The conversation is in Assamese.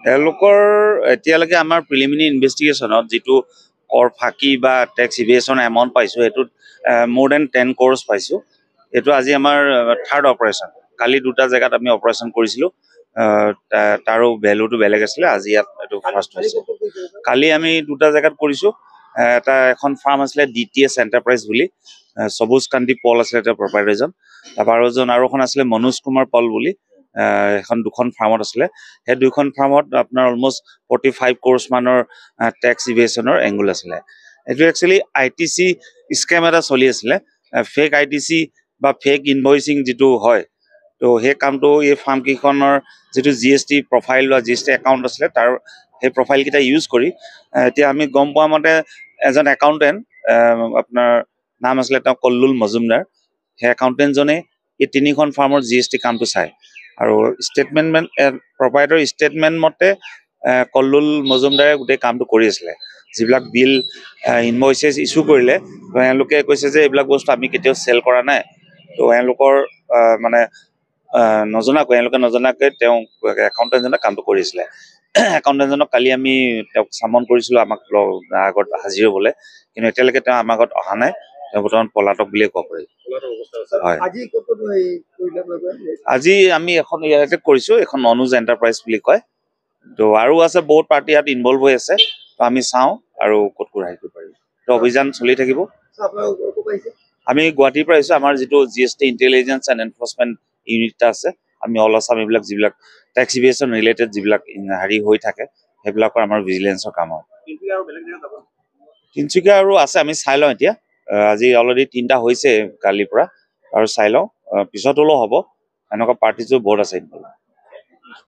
তেওঁলোকৰ এতিয়ালৈকে আমাৰ প্ৰিলিমিনাৰী ইনভেষ্টিগেশ্যনত যিটো কৰ ফাঁকি বা টেক্স ইভেশ্যন এমাউণ্ট পাইছোঁ সেইটোত মোৰ দেন 10 crores পাইছোঁ। এইটো আজি আমাৰ থাৰ্ড অপাৰেশ্যন। কালি দুটা জেগাত আমি অপাৰেশ্যন কৰিছিলোঁ, তাৰো ভেলুটো বেলেগ আছিলে। আজি ইয়াত এইটো ফাৰ্ষ্ট হৈছে। কালি আমি দুটা জেগাত কৰিছোঁ। এখন ফাৰ্ম আছিলে DTS এণ্টাৰপ্ৰাইজ বুলি, সবুজ কান্তি পল আছিলে তেওঁৰ প্ৰপাইটাৰজন। তাৰপৰা আৰু এখন আছিলে মনোজ কুমাৰ পল বুলি, দুখন ফাৰ্মত আছিলে। সেই দুখন ফাৰ্মত আপোনাৰ অলমষ্ট 45 crores মানৰ টেক্স ইভেশ্যনৰ এংগুল আছিলে। এইটো একচুৱেলি ITC স্কেম এটা চলি আছিলে, ফেক ITC বা ফেক ইনভইচিং যিটো হয়। তো সেই কামটো এই ফাৰ্মকেইখনৰ যিটো GST প্ৰফাইল বা GST একাউণ্ট আছিলে তাৰ সেই প্ৰফাইলকেইটা ইউজ কৰি এতিয়া আমি গম পোৱা মতে এজন একাউণ্টেণ্ট, আপোনাৰ নাম আছিলে তেওঁ কল্লুল মজুমদাৰ, সেই একাউণ্টেণ্টজনে এই তিনিখন ফাৰ্মৰ GST কামটো চায়। আৰু প্ৰপাইটাৰ ষ্টেটমেণ্ট মতে কল্লুল মজুমদাৰে গোটেই কামটো কৰি আছিলে। যিবিলাক বিল ইনভইচেছ ইছ্যু কৰিলে এওঁলোকে কৈছে যে এইবিলাক বস্তু আমি কেতিয়াও চেল কৰা নাই। তো এওঁলোকৰ এওঁলোকে নজনাকৈ তেওঁ একাউণ্টেণ্টজনে কামটো কৰিছিলে। একাউণ্টেণ্টজনক কালি আমি তেওঁক চামন কৰিছিলোঁ আমাক আগত হাজিৰ হ'বলৈ, কিন্তু এতিয়ালৈকে তেওঁ আমাৰ আগত অহা নাই। তেওঁ বৰ্তমান পলাতক বুলিয়ে ক'ব পাৰি। হয়, আজি আমি এখন ইয়াতে কৰিছোঁ, এখন অনুজ এণ্টাৰপ্ৰাইজ বুলি কয়। তো আৰু আছে বহুত পাৰ্টি ইয়াত ইনভলভ হৈ আছে। তো আমি চাওঁ আৰু ক'ত হেৰি কৰিব পাৰিম। তো অভিযান চলি থাকিব। আমি গুৱাহাটীৰ পৰা আহিছোঁ। আমাৰ যিটো GST intelligence and enforcement unit এটা আছে, আমি অল আছাম এইবিলাক যিবিলাক টেক্স ইভেশ্যন ৰিলেটেড যিবিলাক হেৰি হৈ থাকে সেইবিলাকৰ আমাৰ ভিজিলেঞ্চৰ কাম হয়। তিনিচুকীয়া আৰু আছে, আমি চাই লওঁ এতিয়া। আজি অলৰেডি 3টা হৈছে কালিৰ পৰা, আৰু চাই লওঁ, পিছত হ'লেও হ'ব। এনেকুৱা পাৰ্টিজো বহুত আছে।